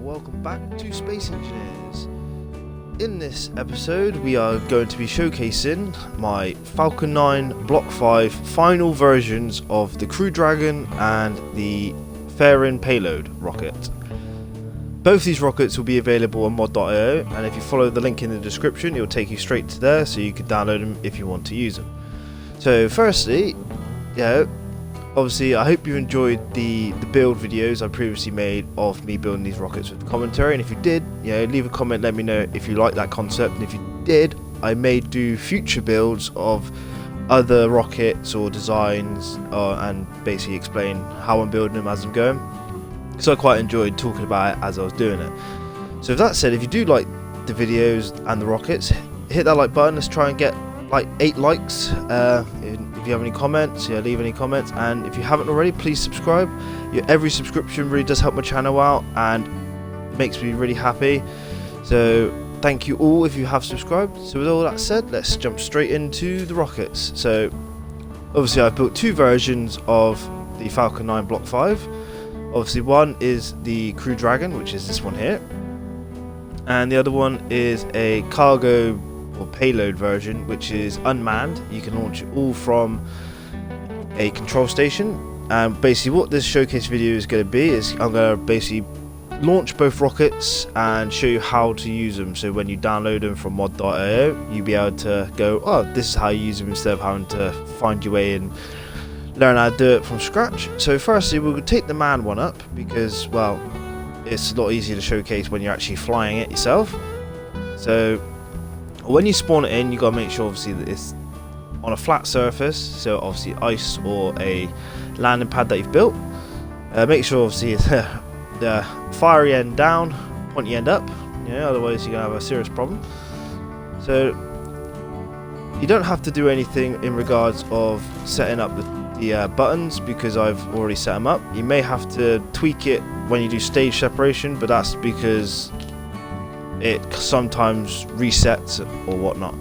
welcome back to Space Engineers. In this episode we are going to be showcasing my Falcon 9 Block 5 final versions of the Crew Dragon and the Fairing payload rocket. Both these rockets will be available on mod.io, and if you follow the link in the description it will take you straight to there so you can download them if you want to use them. So firstly, obviously I hope you enjoyed the build videos I previously made of me building these rockets with commentary, and if you did, leave a comment, let me know if you like that concept, and if you did, I may do future builds of other rockets or designs and basically explain how I'm building them as I'm going, because I quite enjoyed talking about it as I was doing it. So with that said, if you do like the videos and the rockets, hit that like button. Let's try and get like 8 likes. If you have any comments, leave any comments, and if you haven't already, please subscribe. Every subscription really does help my channel out and makes me really happy, so thank you all if you have subscribed. So with all that said, let's jump straight into the rockets. So obviously I've built 2 versions of the Falcon 9 Block 5. Obviously one is the Crew Dragon, which is this one here, and the other one is a cargo or payload version, which is unmanned. You can launch it all from a control station, and basically what this showcase video is going to be is I'm going to basically launch both rockets and show you how to use them, so when you download them from mod.io you'll be able to go, oh, this is how you use them, instead of having to find your way and learn how to do it from scratch. So firstly we'll take the manned one up because, well, it's a lot easier to showcase when you're actually flying it yourself. So when you spawn it in, you gotta make sure obviously that it's on a flat surface, so obviously ice or a landing pad that you've built. Make sure obviously it's the fiery end down, pointy end up, otherwise you're gonna have a serious problem. So you don't have to do anything in regards of setting up the buttons, because I've already set them up. You may have to tweak it when you do stage separation, but that's because it sometimes resets or whatnot.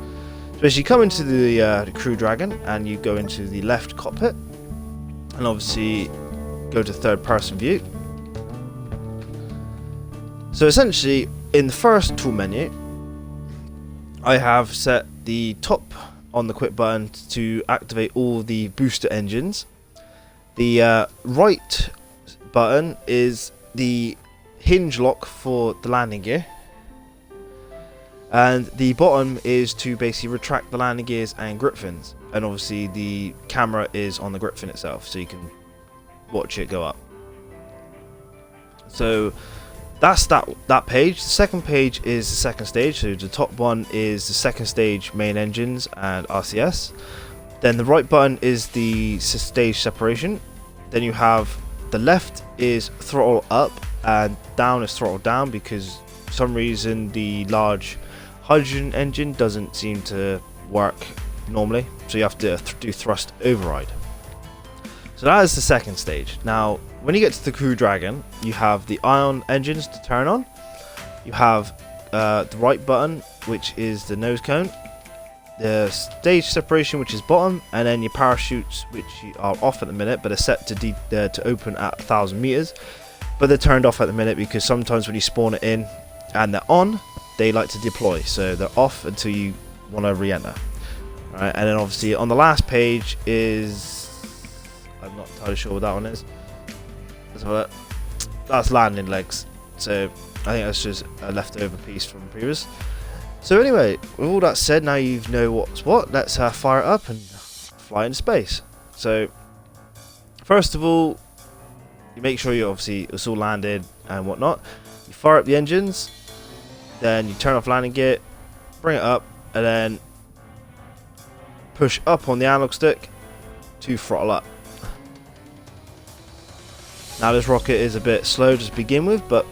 So as you come into the Crew Dragon and you go into the left cockpit and obviously go to third person view. So essentially in the first tool menu I have set the top on the quick button to activate all the booster engines. The right button is the hinge lock for the landing gear, and the bottom is to basically retract the landing gears and grip fins, and obviously the camera is on the grip fin itself so you can watch it go up. So that's that page. The second page is the second stage, so the top one is the second stage main engines and RCS. Then the right button is the stage separation. Then you have the left is throttle up and down is throttle down, because for some reason the large hydrogen engine doesn't seem to work normally, so you have to do thrust override. So that is the second stage. Now when you get to the Crew Dragon, you have the ion engines to turn on, you have the right button, which is the nose cone, the stage separation, which is bottom, and then your parachutes, which are off at the minute but are set to open at 1,000 meters, but they're turned off at the minute because sometimes when you spawn it in and they're on, they like to deploy, so they're off until you want to re-enter. Alright, and then obviously on the last page is, I'm not entirely sure what that one is. That's landing legs, so I think that's just a leftover piece from previous. So anyway, with all that said, now you know what's what. Let's fire it up and fly into space. So first of all, you make sure it's all landed and whatnot. You fire up the engines, then you turn off landing gear, bring it up, and then push up on the analog stick to throttle up. Now this rocket is a bit slow to begin with, but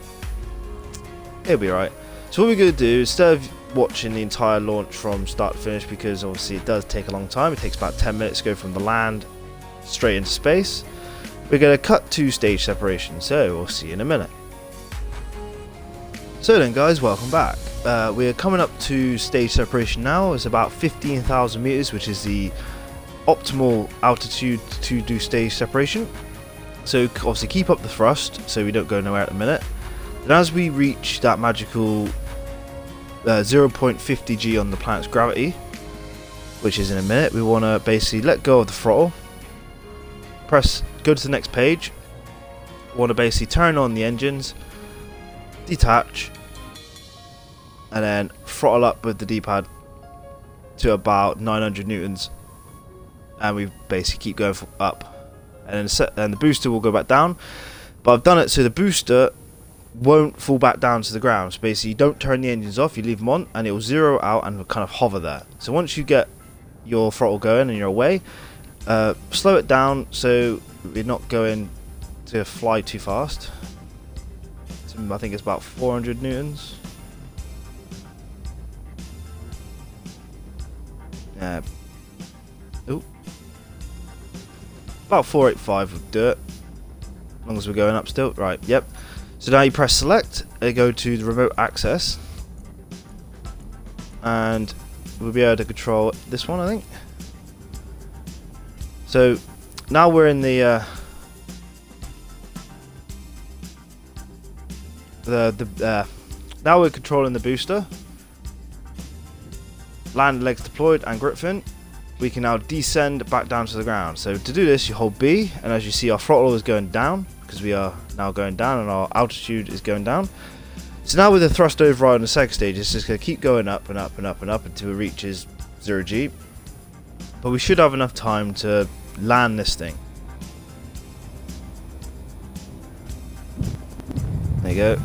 it'll be alright. So what we're going to do, instead of watching the entire launch from start to finish, because obviously it does take a long time, it takes about 10 minutes to go from the land straight into space, we're going to cut to stage separation, so we'll see you in a minute. So then guys, welcome back. We're coming up to stage separation now. It's about 15,000 meters, which is the optimal altitude to do stage separation. So obviously keep up the thrust so we don't go nowhere at the minute. And as we reach that magical 0.50 G on the planet's gravity, which is in a minute, we want to basically let go of the throttle, go to the next page. We want to basically turn on the engines, detach, and then throttle up with the D-pad to about 900 newtons, and we basically keep going up, and then the booster will go back down. But I've done it so the booster won't fall back down to the ground. So basically you don't turn the engines off, you leave them on, and it will zero out and kind of hover there. So once you get your throttle going and you're away, slow it down so we're not going to fly too fast. I think it's about 400 newtons. About 485 would do it, as long as we're going up still. Right, yep. So now you press select, and go to the remote access, and we'll be able to control this one, I think. So now we're in the now we're controlling the booster, land legs deployed and grip fin. We can now descend back down to the ground. So to do this, you hold B, and as you see, our throttle is going down because we are now going down and our altitude is going down. So now with the thrust override on the second stage, it's just going to keep going up and up and up and up until it reaches 0 G. But we should have enough time to land this thing. There you go.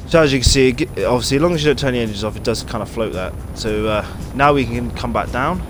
So as you can see, obviously as long as you don't turn the engines off, it does kind of float that. So now we can come back down.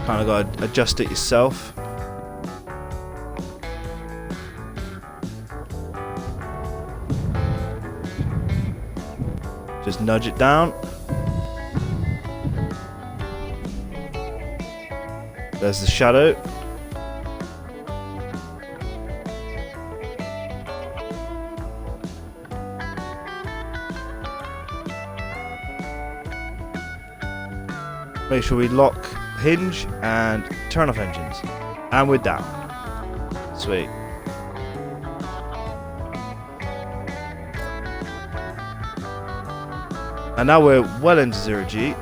Kind of got to adjust it yourself. Just nudge it down. There's the shadow. Make sure we lock hinge and turn off engines, and we're down. Sweet. And now we're well into 0 G.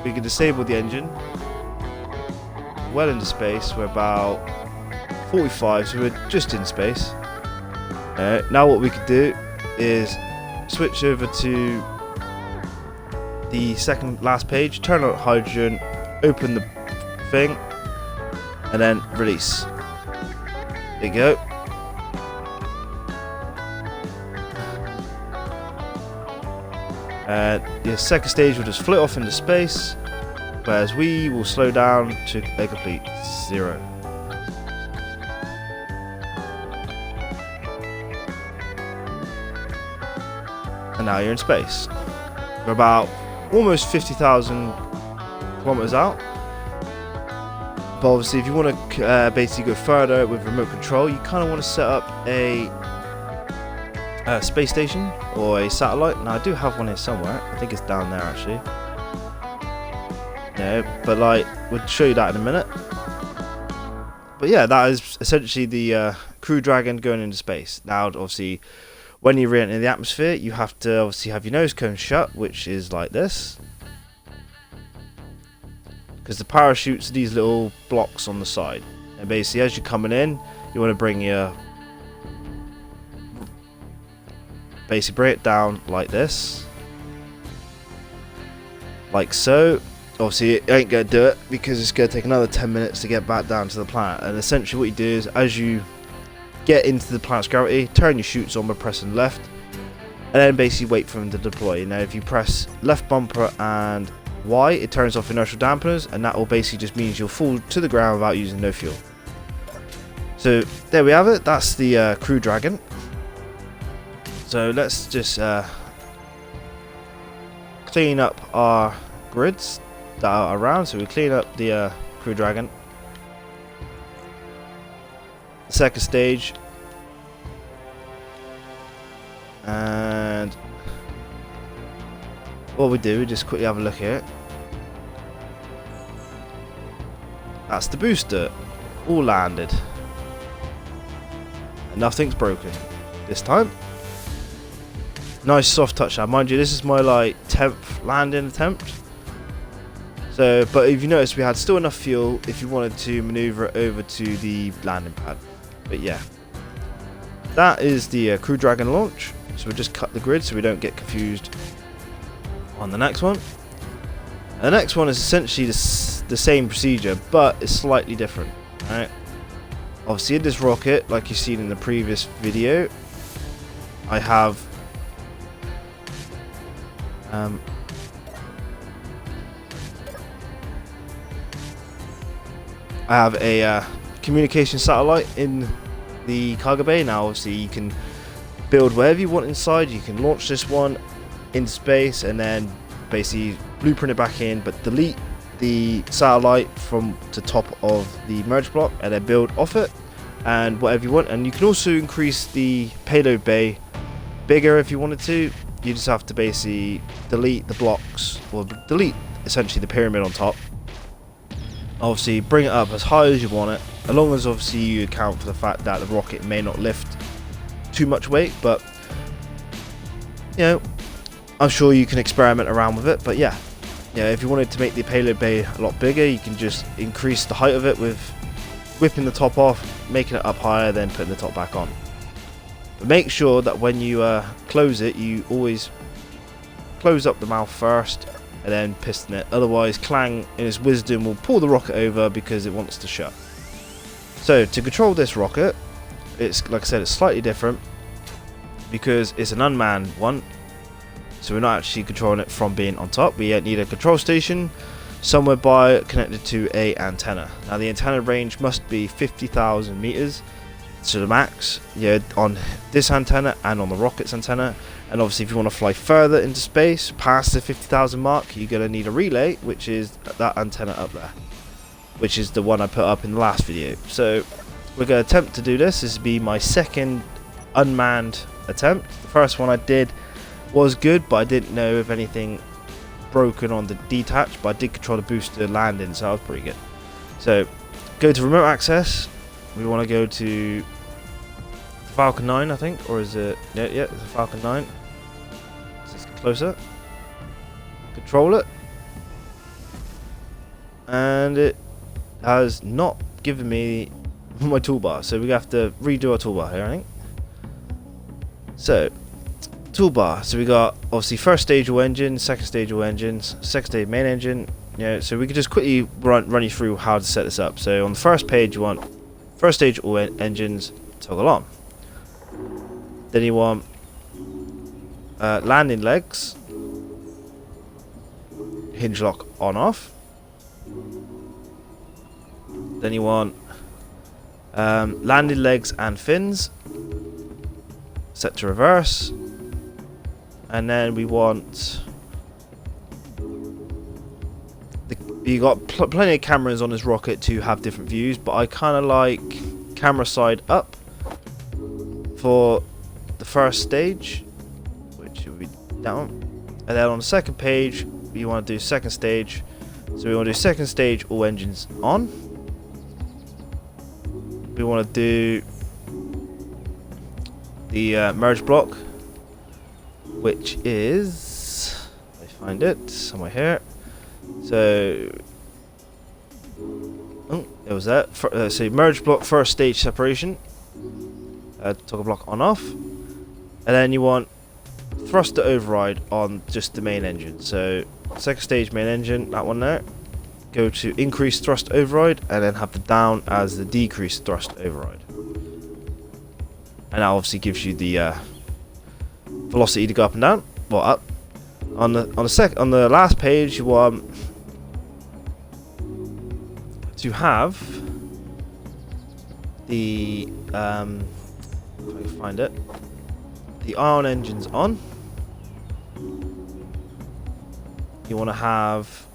We can disable the engine. Well into space. We're about 45, so we're just in space. Now what we could do is switch over to the second last page, turn on hydrogen, open the thing, and then release. There you go. The second stage will just float off into space, whereas we will slow down to a complete 0. And now you're in space. We're about almost 50,000 kilometers out. But obviously, if you want to basically go further with remote control, you kind of want to set up a space station or a satellite. Now I do have one here somewhere. I think it's down there actually. Yeah, but like we'll show you that in a minute. But yeah, that is essentially the Crew Dragon going into space. Now obviously When you re-enter the atmosphere, you have to obviously have your nose cone shut, which is like this. Because the parachute's these little blocks on the side. And basically, as you're coming in, you want to bring it down like this. Like so. Obviously, it ain't going to do it because it's going to take another 10 minutes to get back down to the planet. And essentially what you do is, as you get into the planet's gravity, turn your chutes on by pressing left, and then basically wait for them to deploy. Now if you press left bumper and Y, it turns off inertial dampeners, and that will basically just means you'll fall to the ground without using no fuel. So there we have it. That's the Crew Dragon. So let's just clean up our grids that are around. So we clean up the Crew Dragon. Second stage, and what we do, we just quickly have a look at it. That's the booster, all landed, and nothing's broken this time. Nice soft touchdown, mind you. This is my like 10th landing attempt. So, but if you notice, we had still enough fuel if you wanted to maneuver it over to the landing pad. But yeah, that is the Crew Dragon launch. So we'll just cut the grid so we don't get confused on the next one. And the next one is essentially the same procedure, but it's slightly different. Right? Obviously, in this rocket, like you've seen in the previous video, I have a communication satellite in the cargo bay. Now obviously you can build whatever you want inside. You can launch this one in space and then basically blueprint it back in, but delete the satellite from the top of the merge block and then build off it and whatever you want. And you can also increase the payload bay bigger if you wanted to. You just have to basically delete the blocks, or delete essentially the pyramid on top. Obviously bring it up as high as you want it, as long as obviously you account for the fact that the rocket may not lift too much weight, but you know, I'm sure you can experiment around with it. But yeah, if you wanted to make the payload bay a lot bigger, you can just increase the height of it with whipping the top off, making it up higher, then putting the top back on. But make sure that when you close it, you always close up the mouth first and then piston it. Otherwise, Clang in his wisdom will pull the rocket over because it wants to shut. So to control this rocket, it's like I said, it's slightly different because it's an unmanned one. So we're not actually controlling it from being on top. We need a control station somewhere by connected to a antenna. Now the antenna range must be 50,000 meters to the max, on this antenna and on the rocket's antenna. And obviously if you want to fly further into space past the 50,000 mark, you're going to need a relay, which is that antenna up there, which is the one I put up in the last video. So we're going to attempt to do this. This will be my second unmanned attempt. The first one I did was good, but I didn't know if anything broken on the detach, but I did control the booster landing, so that was pretty good. So go to remote access. We want to go to Falcon 9, I think, or is it? Yeah, it's a Falcon 9. Let's get closer. Control it, and it has not given me my toolbar, so we have to redo our toolbar here, I think. So toolbar. So we got obviously first stage all engines, second stage all engines, second stage main engine. So we could just quickly run you through how to set this up. So on the first page, you want first stage all engines toggle on. Then you want landing legs, hinge lock on off. Then you want landing legs and fins set to reverse. And then we want you got plenty of cameras on this rocket to have different views, but I kind of like camera side up for the first stage, which will be down. And then on the second page, we want to do second stage. So we want to do second stage, all engines on. We want to do the merge block which is, let me find it somewhere here. So, oh, it was that. So merge block first stage separation. Toggle block on off, and then you want thruster override on just the main engine. So second stage main engine, that one there. Go to increase thrust override, and then have the down as the decreased thrust override. And that obviously gives you the velocity to go up and down. Well, up. On the last page, you want to have the if I can find it, the ion engines on. You want to have,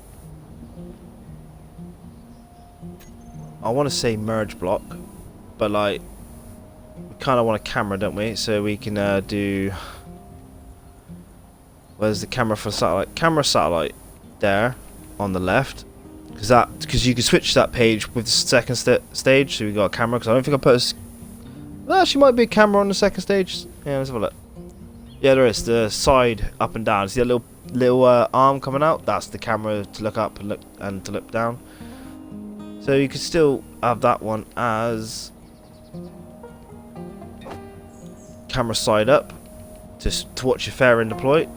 I want to say merge block, but like we kind of want a camera, don't we? So we can do, where's the camera for satellite? Camera satellite there on the left, because you can switch that page with the second stage. So we got a camera, because I don't think I put well, actually might be a camera on the second stage. Yeah, let's have a look. Yeah, there is the side up and down. See that little arm coming out? That's the camera to look up and to look down. So you could still have that one as camera side up, just to watch your fairing deploy.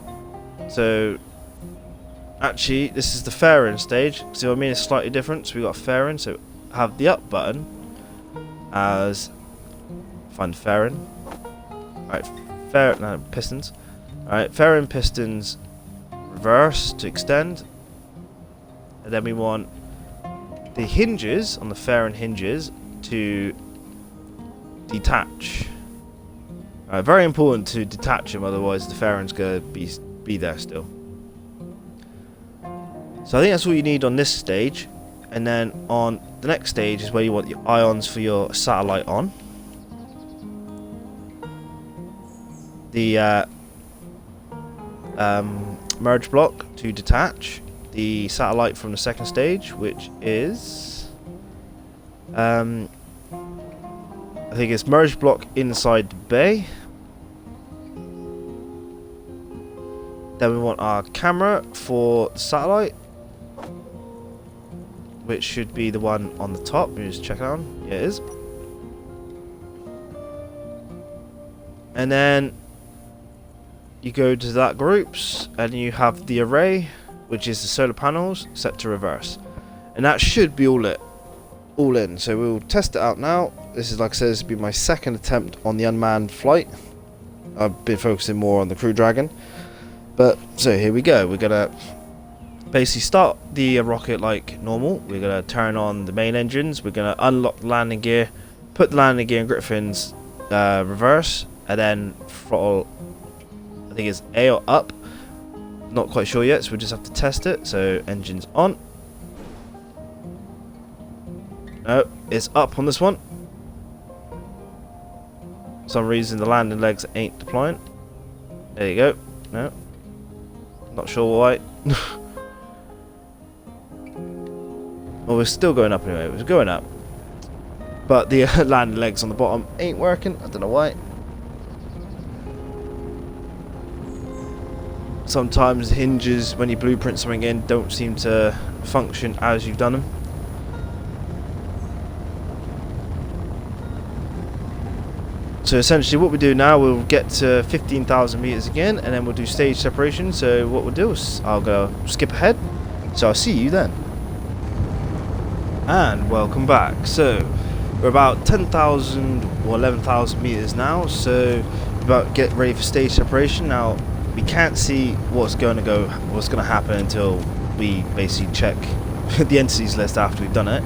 So actually, this is the fairing stage. See what I mean? It's slightly different. So we got fairing. So have the up button as, find fairing. Alright, pistons. Alright, fairing pistons reverse to extend. And then we want the hinges on the fairing hinges to detach. Very important to detach them, otherwise the fairing's gonna be there still. So I think that's all you need on this stage, and then on the next stage is where you want the ions for your satellite on. The merge block to detach the satellite from the second stage, which is I think it's merge block inside the bay. Then we want our camera for the satellite, which should be the one on the top. Let me just check it out. Yeah, it is. And then you go to that groups, and you have the array, which is the solar panels, set to reverse. And that should be all in. So we'll test it out now. This is, like I said, this will be my second attempt on the unmanned flight. I've been focusing more on the Crew Dragon. But, so here we go. We're going to basically start the rocket like normal. We're going to turn on the main engines. We're going to unlock the landing gear, put the landing gear in Griffin's reverse, and then throttle, I think it's A or up. Not quite sure yet, so we'll just have to test it. So engines on. No, it's up on this one. For some reason the landing legs ain't deploying. There you go. No. Not sure why. Well, we're still going up anyway. We're going up. But the landing legs on the bottom ain't working. I don't know why. Sometimes hinges, when you blueprint something in, don't seem to function as you've done them. So essentially what we do now, we'll get to 15,000 meters again, and then we'll do stage separation. So what we'll do is I'll go skip ahead. So I'll see you then. And welcome back. So we're about 10,000 or 11,000 meters now. So we're about to get ready for stage separation. Now we can't see what's going to happen until we basically check the entities list after we've done it.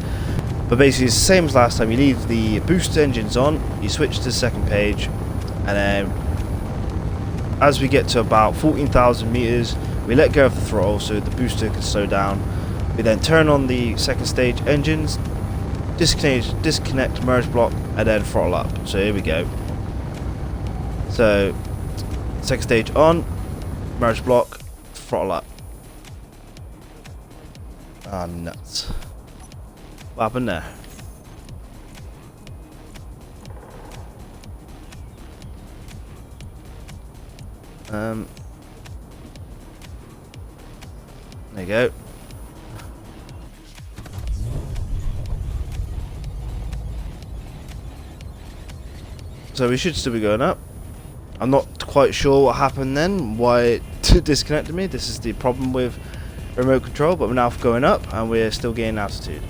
But basically it's the same as last time. You leave the boost engines on, you switch to the second page, and then as we get to about 14,000 meters, we let go of the throttle so the booster can slow down. We then turn on the second stage engines, disconnect merge block, and then throttle up. So here we go. So second stage on, merge block, throttle up. Ah, nuts. What happened there? There you go. So we should still be going up. I'm not quite sure what happened then, why it disconnected me. This is the problem with remote control, but we're now going up and we're still gaining altitude.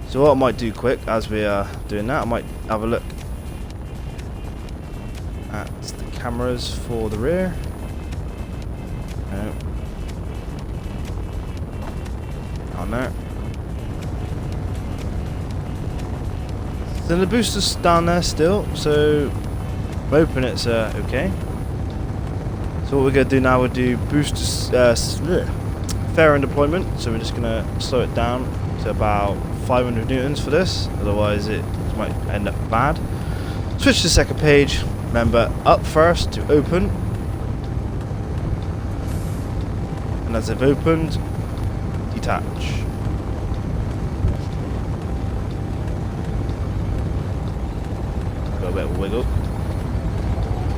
So what I might do quick as we are doing that, I might have a look at the cameras for the rear. On there. Then the booster's down there still, so I'm hoping it's okay. So what we're going to do now, we'll do booster fairing deployment. So we're just going to slow it down to about 500 newtons for this, otherwise it might end up bad. Switch to the second page. Remember, up first to open, and as they've opened, detach. Got a bit of wiggle.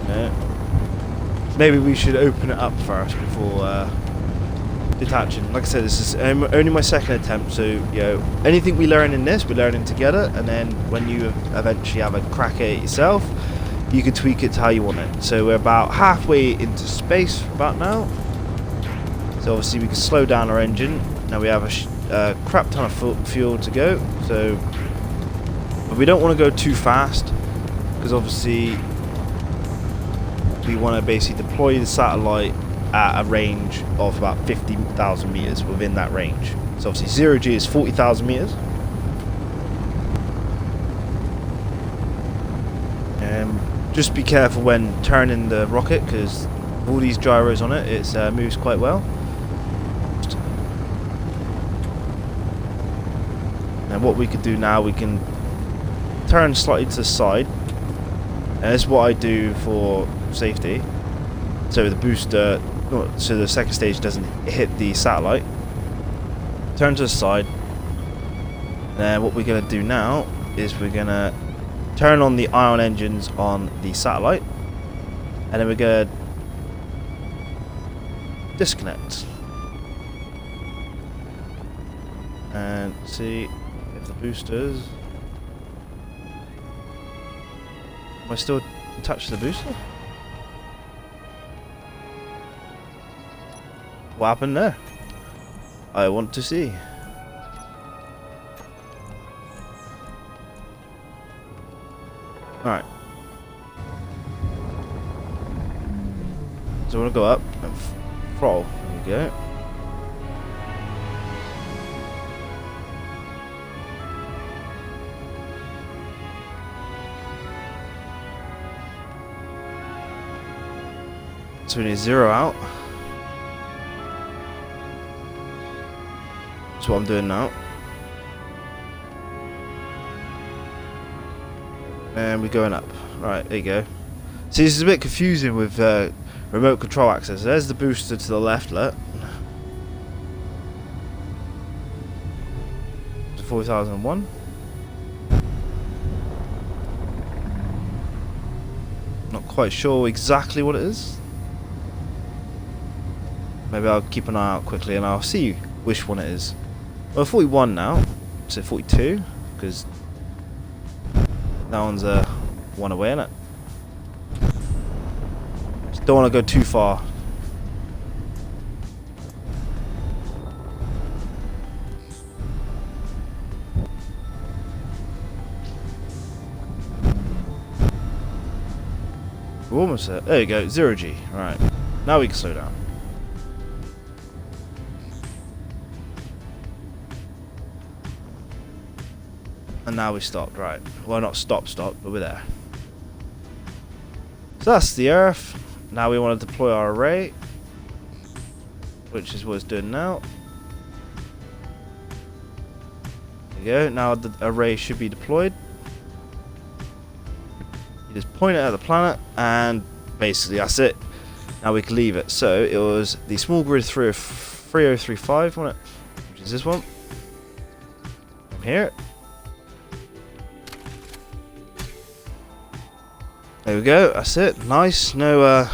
Yeah. Maybe we should open it up first before detaching. Like I said, this is only my second attempt, so you know, anything we learn in this, we're learning together, and then when you eventually have a crack at it yourself, you can tweak it to how you want it. So we're about halfway into space about now. So obviously we can slow down our engine. Now we have a crap ton of fuel to go. So but we don't want to go too fast, because obviously we want to basically deploy the satellite at a range of about 50,000 meters within that range. So obviously 0G is 40,000 meters. Just be careful when turning the rocket, because all these gyros on it, it moves quite well. And what we could do now, we can turn slightly to the side. And that's what I do for safety. So the booster, so the second stage doesn't hit the satellite. Turn to the side. And then what we're going to do now is we're going to turn on the ion engines on the satellite, and then we're going to disconnect and see if the boosters. Am I still attached to the booster? What happened there? I want to see. Alright. So I want to go up and throttle. There we go. So we need to zero out. That's what I'm doing now. And we're going up. Right, there you go. See, this is a bit confusing with remote control access. There's the booster to the left, look. To 4001. Not quite sure exactly what it is. Maybe I'll keep an eye out quickly and I'll see which one it is. Well, 41 now. So 42, because that one's one away, innit? Just don't want to go too far. We're almost there. There you go, 0G. Alright. Now we can slow down. And now we stopped, right. Well, not stopped, but we're there. So that's the Earth. Now we want to deploy our array, which is what it's doing now. There you go. Now the array should be deployed. You just point it at the planet, and basically that's it. Now we can leave it. So it was the small grid 3035, wasn't it? Which is this one. From here. There we go, that's it. Nice, no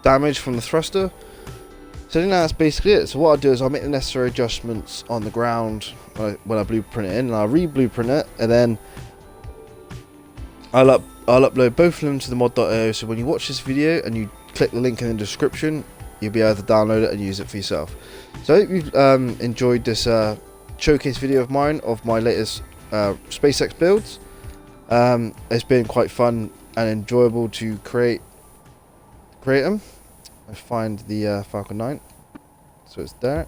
damage from the thruster. So I think that's basically it. So what I'll do is I'll make the necessary adjustments on the ground when I blueprint it in, and I'll re-blueprint it, and then I'll upload both of them to the mod.io, so when you watch this video and you click the link in the description, you'll be able to download it and use it for yourself. So I hope you've enjoyed this showcase video of mine, of my latest SpaceX builds. It's been quite fun and enjoyable to create them. I find the Falcon 9, so it's there.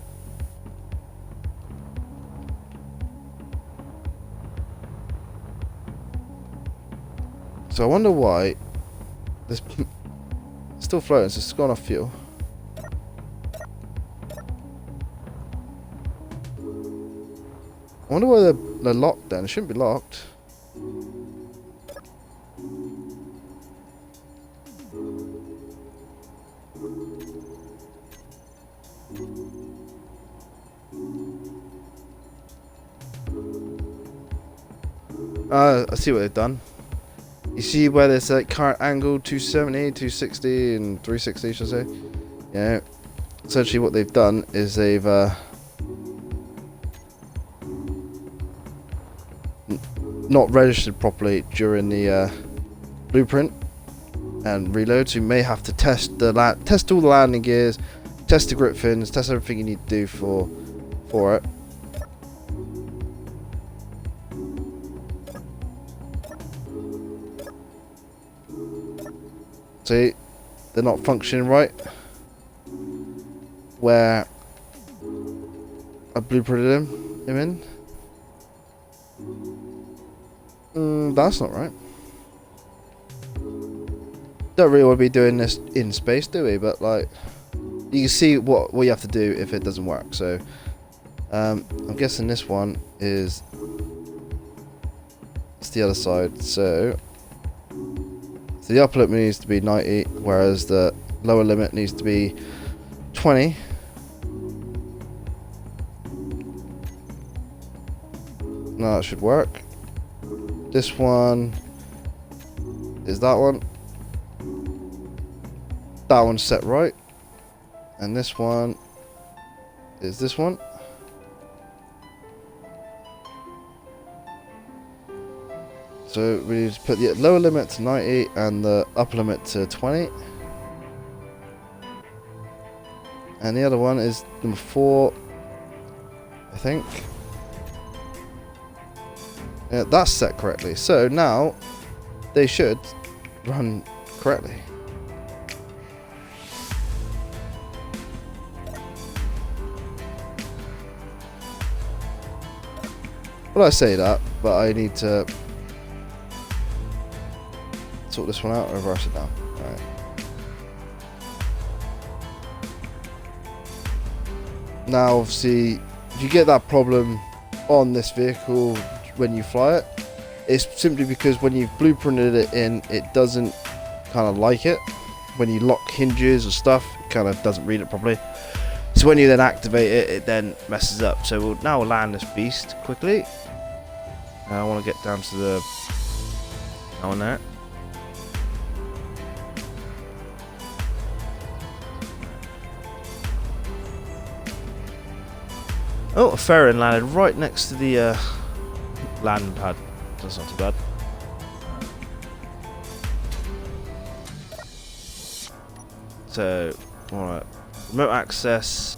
So I wonder why this still floating. So it's gone off fuel. I wonder why they're locked then. It shouldn't be locked. I see what they've done. You see where there's like current angle 270, 260 and 360, should I say? Yeah. Essentially what they've done is they've not registered properly during the blueprint and reload, so you may have to test all the landing gears, test the grip fins, test everything you need to do for it. See, they're not functioning right where I blueprinted him in. That's not right. Don't really want to be doing this in space, do we? But like, you can see what you have to do if it doesn't work. So I'm guessing this one is it's the other side. So the upper limit needs to be 90, whereas the lower limit needs to be 20. Now that should work. This one is that one. That one's set right. And this one is this one. So we need to put the lower limit to 90 and the upper limit to 20. And the other one is number 4, I think. Yeah, that's set correctly. So now they should run correctly. Well, I say that, but I need to sort this one out and reverse it down. Alright. Now obviously if you get that problem on this vehicle when you fly it, it's simply because when you've blueprinted it in, it doesn't kind of like it. When you lock hinges or stuff, it kind of doesn't read it properly. So when you then activate it, it then messes up. So we'll land this beast quickly. Now I want to get down to the that one there. Oh, a ferret landed right next to the landing pad. That's not too bad. So, alright. Remote access.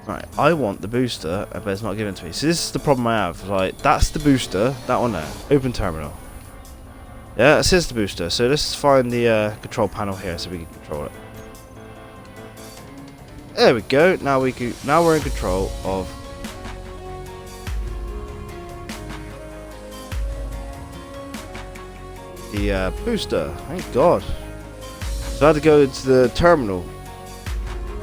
Right, I want the booster, but it's not given to me. So this is the problem I have. Like, that's the booster, that one there. Open terminal. Yeah, it says the booster. So let's find the control panel here so we can control it. There we go. Now we're in control of the booster. Thank God. So I had to go to the terminal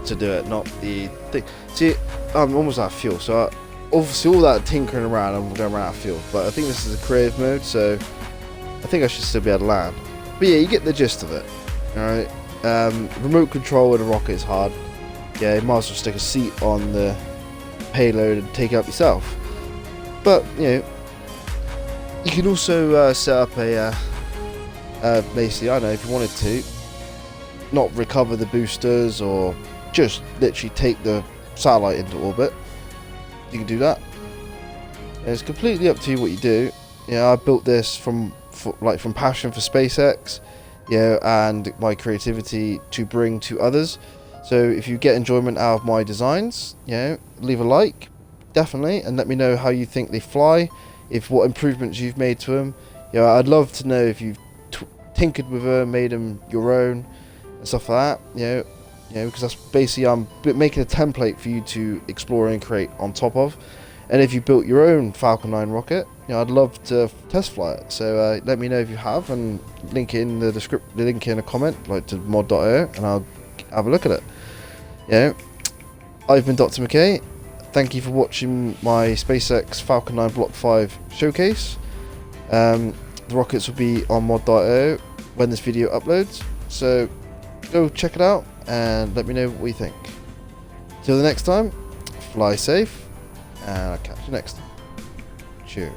to do it, not the thing. See, I'm almost out of fuel, so obviously all that tinkering around, I'm going to run out of fuel. But I think this is a creative mode, so I think I should still be able to land. But yeah, you get the gist of it. Alright. Remote control with a rocket is hard. Yeah, you might as well stick a seat on the payload and take it up yourself. But, you know, you can also set up a, basically, I don't know, if you wanted to, not recover the boosters or just literally take the satellite into orbit, you can do that. And it's completely up to you what you do. I built this from passion for SpaceX, and my creativity to bring to others. So if you get enjoyment out of my designs, leave a like, definitely, and let me know how you think they fly, what improvements you've made to them. I'd love to know if you've tinkered with them, made them your own, and stuff like that. Because that's basically I'm making a template for you to explore and create on top of. And if you built your own Falcon 9 rocket, I'd love to test fly it. So let me know if you have, and link in the link in a comment, like to mod.io, and I'll have a look at it. I've been Dr. McKay. Thank you for watching my SpaceX Falcon 9 Block 5 showcase. The rockets will be on mod.io when this video uploads. So go check it out and let me know what you think. Till the next time, fly safe. And I'll catch you next time. Cheers.